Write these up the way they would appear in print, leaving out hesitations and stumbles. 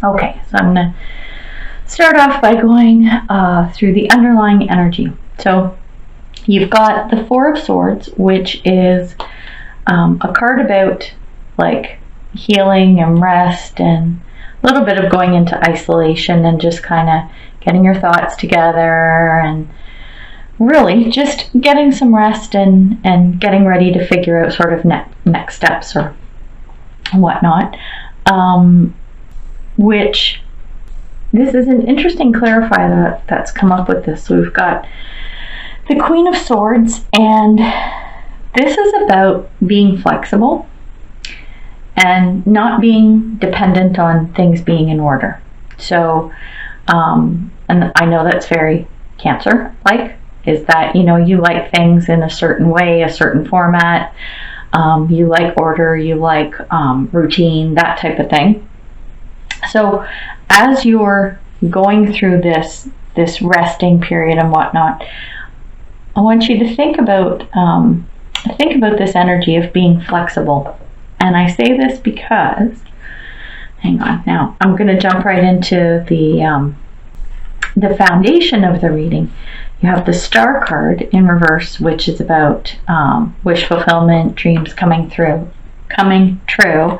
Okay, so I'm going to start off by going through the underlying energy. So you've got the Four of Swords, which is a card about like healing and rest and a little bit of going into isolation and just kind of getting your thoughts together and really just getting some rest and getting ready to figure out sort of next steps or whatnot. Which this is an interesting clarifier that's come up with this. So we've got the Queen of Swords, and this is about being flexible and not being dependent on things being in order. So, and I know that's very Cancer-like, is that, you know, you like things in a certain way, a certain format, you like order, you like routine, that type of thing. So as you're going through this resting period and whatnot, I want you to think about this energy of being flexible. And I say this because, hang on, now I'm going to jump right into the foundation of the reading. You have the Star card in reverse, which is about wish fulfillment, dreams coming true.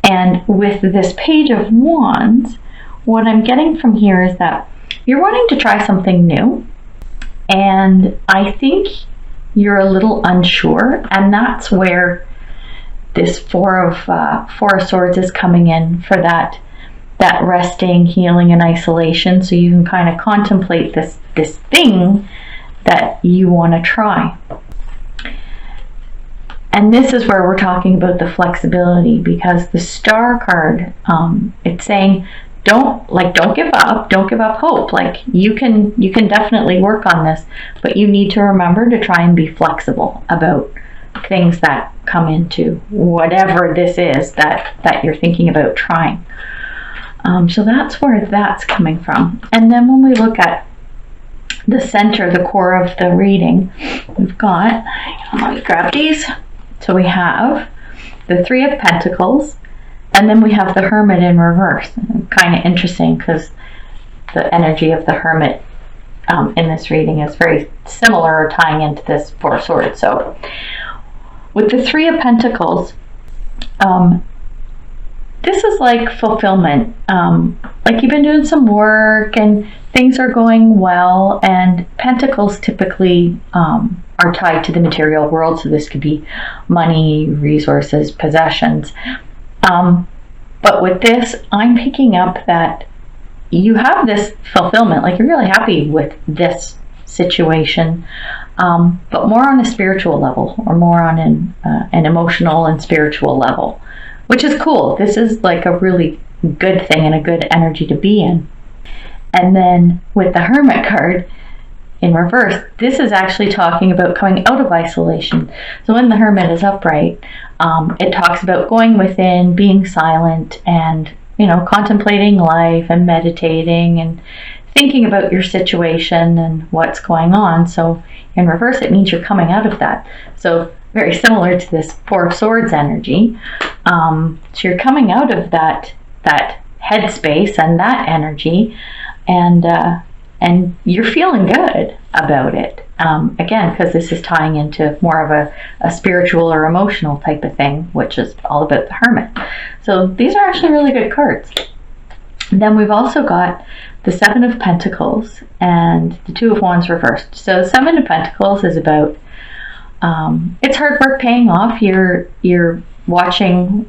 And with this Page of Wands, what I'm getting from here is that you're wanting to try something new, and I think you're a little unsure, and that's where this Four of Swords is coming in for that resting, healing, and isolation, so you can kind of contemplate this thing that you want to try. And this is where we're talking about the flexibility, because the Star card, it's saying don't give up hope. Like you can definitely work on this, but you need to remember to try and be flexible about things that come into whatever this is that you're thinking about trying. So that's where that's coming from. And then when we look at the center, the core of the reading, we've got, let me grab these. So we have the Three of Pentacles, and then we have the Hermit in reverse. Kind of interesting because the energy of the Hermit in this reading is very similar, tying into this Four of Swords. So with the Three of Pentacles, this is like fulfillment. Like you've been doing some work and things are going well, and Pentacles typically are tied to the material world, so this could be money, resources, possessions. But with this, I'm picking up that you have this fulfillment, like you're really happy with this situation, but more on a spiritual level, or more on an emotional and spiritual level, which is cool. This is like a really good thing and a good energy to be in. And then with the Hermit card in reverse, this is actually talking about coming out of isolation. So when the Hermit is upright, it talks about going within, being silent, and, you know, contemplating life and meditating and thinking about your situation and what's going on. So in reverse, it means you're coming out of that. So very similar to this Four of Swords energy. So you're coming out of that headspace and that energy, and you're feeling good about it. Again, because this is tying into more of a spiritual or emotional type of thing, which is all about the Hermit. So these are actually really good cards. And then we've also got the Seven of Pentacles and the Two of Wands reversed. So Seven of Pentacles is about it's hard work paying off. You're watching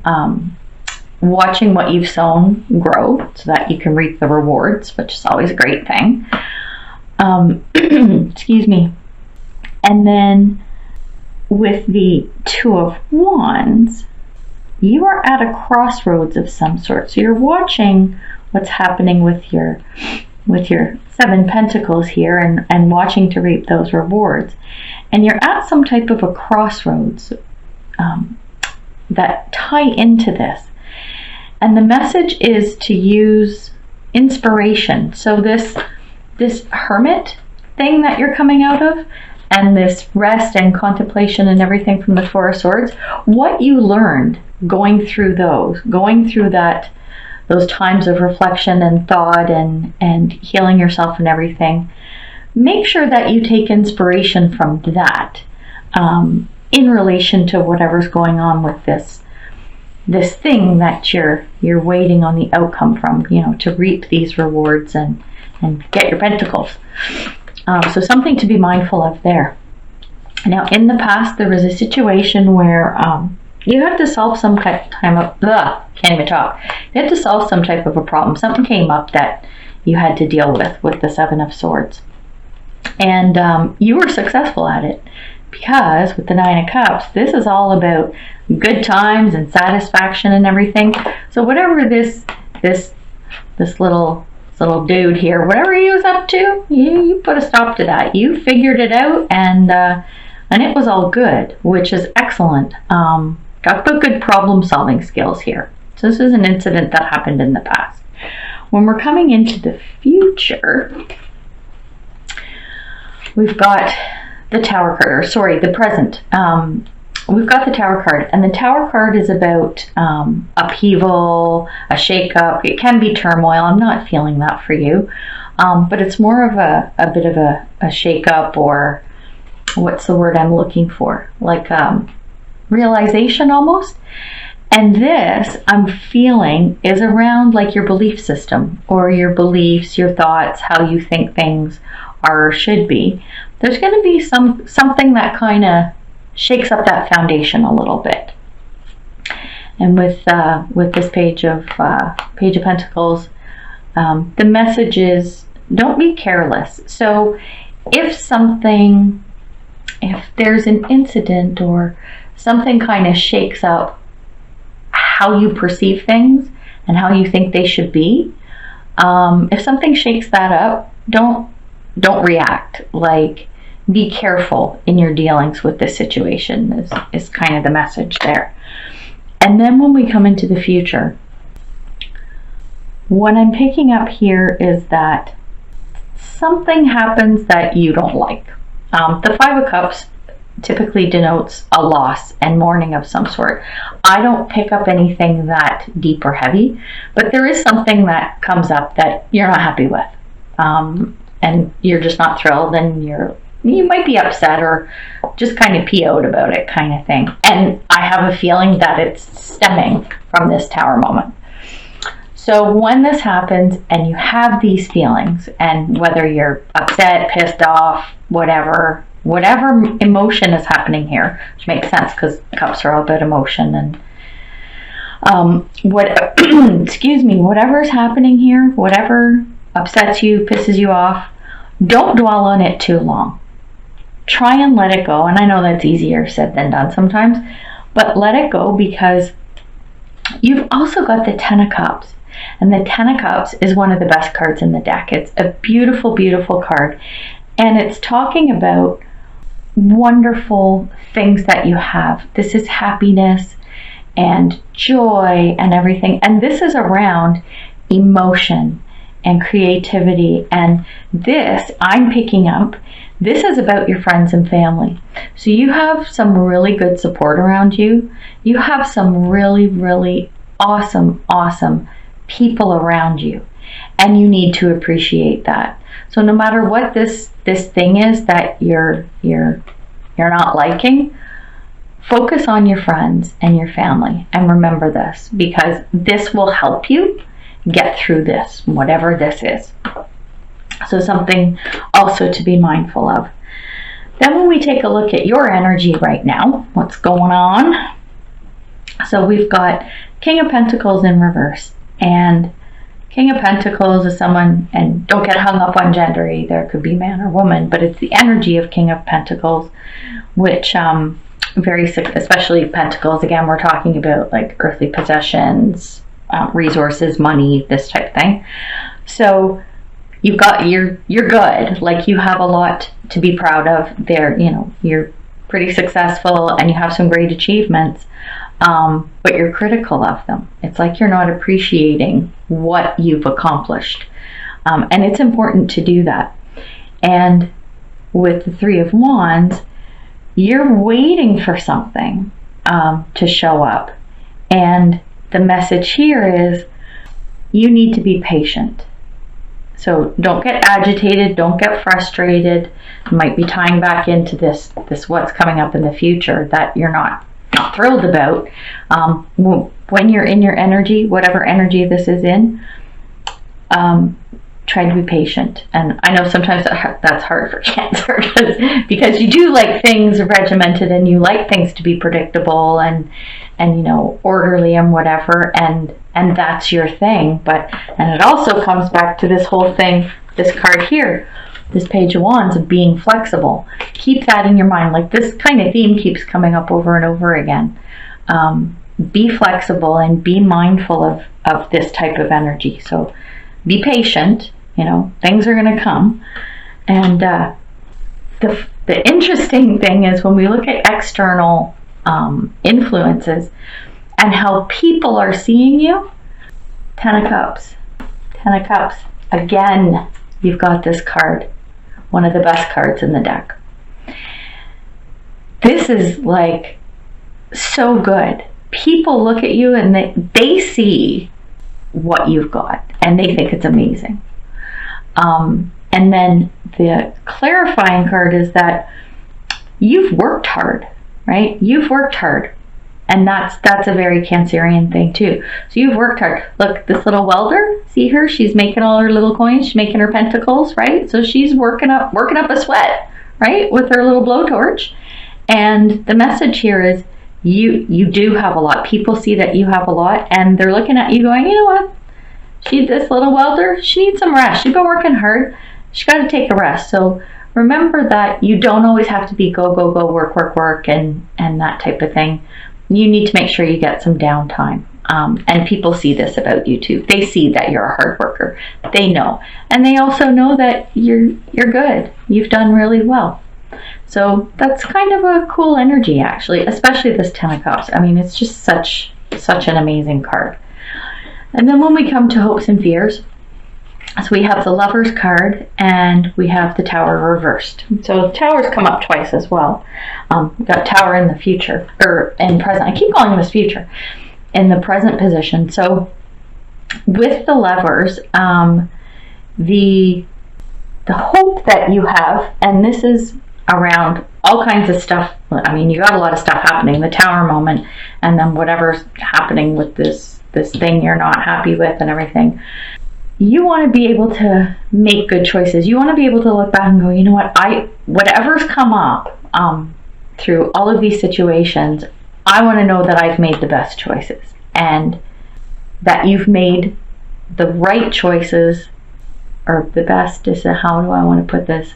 what you've sown grow so that you can reap the rewards, which is always a great thing. Excuse me. And then with the Two of Wands, you are at a crossroads of some sort. So you're watching what's happening with your Seven Pentacles here and watching to reap those rewards. And you're at some type of a crossroads that tie into this. And the message is to use inspiration. So this Hermit thing that you're coming out of, and this rest and contemplation and everything from the Four of Swords, what you learned going through that those times of reflection and thought and healing yourself and everything, make sure that you take inspiration from that in relation to whatever's going on with this thing that you're waiting on the outcome from, to reap these rewards and get your pentacles. So something to be mindful of there. Now, in the past, there was a situation where you had to solve some can't even talk. You had to solve some type of a problem. Something came up that you had to deal with the Seven of Swords. And you were successful at it, because with the Nine of Cups, this is all about good times and satisfaction and everything. So whatever this little dude here, whatever he was up to, you put a stop to that. You figured it out, and it was all good, which is excellent. Got good problem solving skills here. So this is an incident that happened in the past. When we're coming into the future, we've got the Tower card, or sorry, the present. We've got the Tower card, and the Tower card is about upheaval, a shake-up. It can be turmoil. I'm not feeling that for you, but it's more of a bit of a shake-up, or what's the word I'm looking for? Like realization almost. And this, I'm feeling, is around like your belief system, or your beliefs, your thoughts, how you think things are or should be. There's going to be something that kind of shakes up that foundation a little bit. And with this page of Pentacles, the message is, don't be careless. So if there's an incident or something kind of shakes up how you perceive things and how you think they should be, if something shakes that up, don't react. Like, be careful in your dealings with this situation is kind of the message there. And then when we come into the future, what I'm picking up here is that something happens that you don't like. The Five of Cups typically denotes a loss and mourning of some sort. I don't pick up anything that deep or heavy, but there is something that comes up that you're not happy with. And you're just not thrilled, and you might be upset or just kind of PO'd about it, kind of thing. And I have a feeling that it's stemming from this Tower moment. So when this happens and you have these feelings, and whether you're upset, pissed off, whatever emotion is happening here, which makes sense because cups are all about emotion, and whatever is happening here, whatever upsets you, pisses you off, don't dwell on it too long. Try and let it go. And I know that's easier said than done sometimes, but let it go, because you've also got the Ten of Cups. And the Ten of Cups is one of the best cards in the deck. It's a beautiful, beautiful card. And it's talking about wonderful things that you have. This is happiness and joy and everything. And this is around emotion and creativity. And this, I'm picking up, this is about your friends and family. So you have some really good support around you. You have some really, really awesome people around you. And you need to appreciate that. So no matter what this thing is that you're not liking, focus on your friends and your family. And remember this, because this will help you get through this, whatever this is. So something also to be mindful of. Then when we take a look at your energy right now, what's going on? So we've got King of Pentacles in reverse. And King of Pentacles is someone, and don't get hung up on gender either, it could be man or woman, but it's the energy of King of Pentacles, which especially Pentacles, again, we're talking about like earthly possessions, resources, money, this type of thing. So you're good. Like, you have a lot to be proud of there. You're pretty successful and you have some great achievements, but you're critical of them. It's like you're not appreciating what you've accomplished. And it's important to do that. And with the Three of Wands, you're waiting for something to show up. And the message here is, you need to be patient. So don't get agitated, don't get frustrated. It might be tying back into this what's coming up in the future that you're not thrilled about. When you're in your energy, whatever energy this is in, try to be patient. And I know sometimes that's hard for Cancer because you do like things regimented and you like things to be predictable and orderly and whatever, and that's your thing. And it also comes back to this whole thing, this card here, this Page of Wands, of being flexible. Keep that in your mind. Like, this kind of theme keeps coming up over and over again. Be flexible and be mindful of this type of energy. So be patient. Things are going to come. And the interesting thing is, when we look at external influences and how people are seeing you, Ten of Cups. Again, you've got this card, one of the best cards in the deck. This is like so good. People look at you and they see what you've got and they think it's amazing. And then the clarifying card is that you've worked hard, right? You've worked hard. And that's a very Cancerian thing too. So you've worked hard. Look, this little welder, see her? She's making all her little coins. She's making her pentacles, right? So she's working up a sweat, right? With her little blowtorch. And the message here is you do have a lot. People see that you have a lot, and they're looking at you going, you know what? This little welder, she needs some rest. She's been working hard. She got to take a rest. So remember that you don't always have to be go, work, and that type of thing. You need to make sure you get some downtime. And people see this about you too. They see that you're a hard worker. They know. And they also know that you're good. You've done really well. So that's kind of a cool energy, actually, especially this Ten of Cups. I mean, it's just such an amazing card. And then when we come to hopes and fears, so we have the Lovers card and we have the Tower reversed. So the Towers come up twice as well. We've got Tower in the future, or in present. I keep calling this future. In the present position. So with the Lovers, the hope that you have, and this is around all kinds of stuff. I mean, you got a lot of stuff happening, the Tower moment, and then whatever's happening with this thing you're not happy with and everything. You want to be able to make good choices. You want to be able to look back and go, you know what, whatever's come up through all of these situations, I want to know that I've made the best choices, and that you've made the right choices, or the best is, how do I want to put this?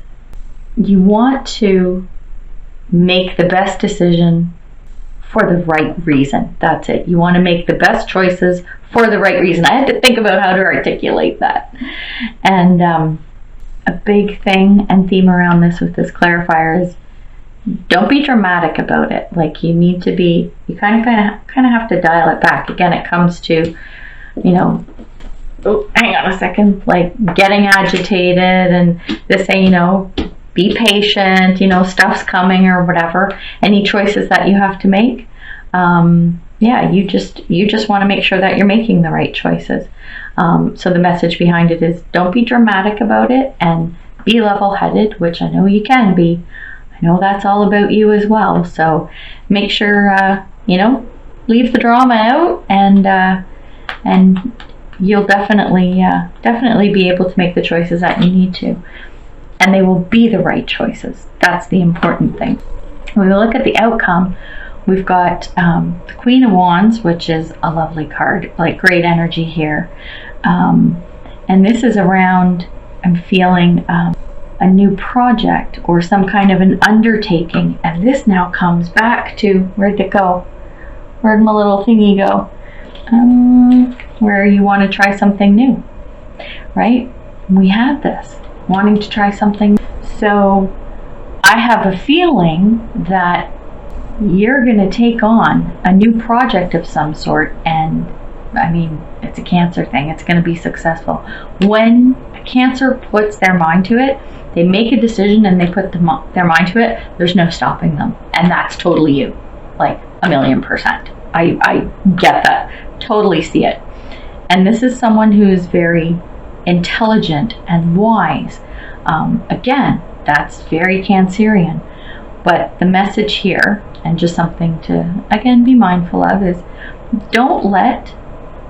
You want to make the best decision for the right reason. That's it. You want to make the best choices for the right reason. I had to think about how to articulate that. And a big thing and theme around this with this clarifier is, don't be dramatic about it. Like, you need to be, you kind of have to dial it back. Again, it comes to, hang on a second, like getting agitated and just say, be patient, stuff's coming or whatever. Any choices that you have to make, you just want to make sure that you're making the right choices. So the message behind it is, don't be dramatic about it and be level-headed, which I know you can be. I know that's all about you as well. So make sure, leave the drama out, and you'll definitely be able to make the choices that you need to. And they will be the right choices. That's the important thing. When we look at the outcome, we've got the Queen of Wands, which is a lovely card, like great energy here. And this is around, I'm feeling a new project or some kind of an undertaking. And this now comes back to, where'd it go? Where'd my little thingy go? Where you want to try something new, right? We had this. Wanting to try something. So I have a feeling that you're going to take on a new project of some sort, and I mean, it's a Cancer thing. It's going to be successful. When a Cancer puts their mind to it, they make a decision and they put their mind to it, there's no stopping them. And that's totally you, like 1,000,000%. I get that. Totally see it. And this is someone who is very intelligent and wise. Again, that's very Cancerian. But the message here, and just something to, again, be mindful of, is don't let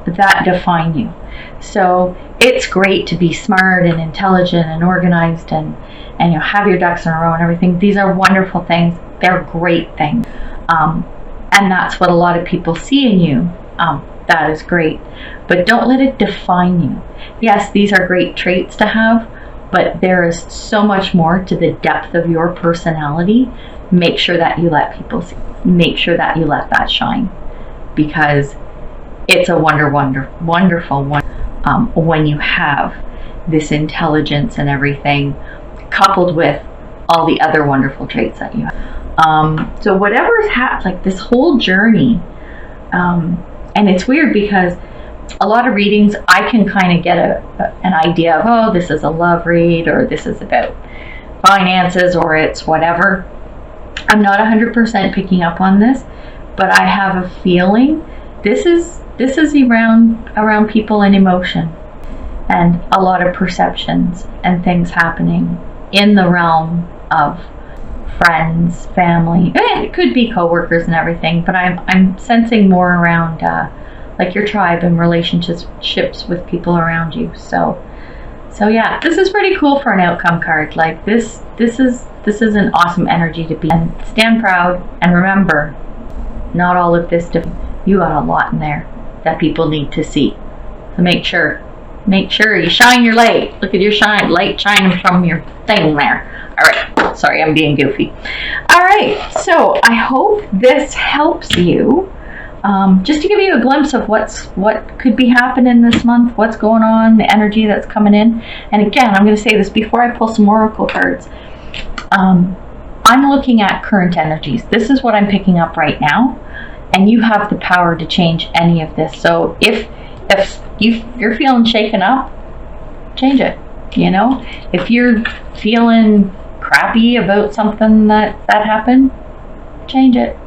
that define you. So it's great to be smart and intelligent and organized and have your ducks in a row and everything. These are wonderful things. They're great things. And that's what a lot of people see in you. That is great. But don't let it define you. Yes, these are great traits to have, but there is so much more to the depth of your personality. Make sure that you let people see. Make sure that you let that shine, because it's a wonderful one when you have this intelligence and everything coupled with all the other wonderful traits that you have. So whatever's like this whole journey, and it's weird because a lot of readings I can kind of get an idea of, oh, this is a love read, or this is about finances, or it's whatever. I'm not 100% picking up on this, but I have a feeling this is around people and emotion, and a lot of perceptions and things happening in the realm of friends, family. It could be coworkers and everything, but I'm sensing more around like your tribe and relationships with people around you. So yeah, this is pretty cool for an outcome card. Like this is an awesome energy to be in. Stand proud, and remember, not all of this. You got a lot in there that people need to see. So make sure you shine your light. Look at your light shining from your thing there. All right, sorry, I'm being goofy. All right, so I hope this helps you. Just to give you a glimpse of what could be happening this month, what's going on, the energy that's coming in. And again, I'm going to say this before I pull some oracle cards. I'm looking at current energies. This is what I'm picking up right now, and you have the power to change any of this. So if you're feeling shaken up, change it. If you're feeling crappy about something that happened, change it.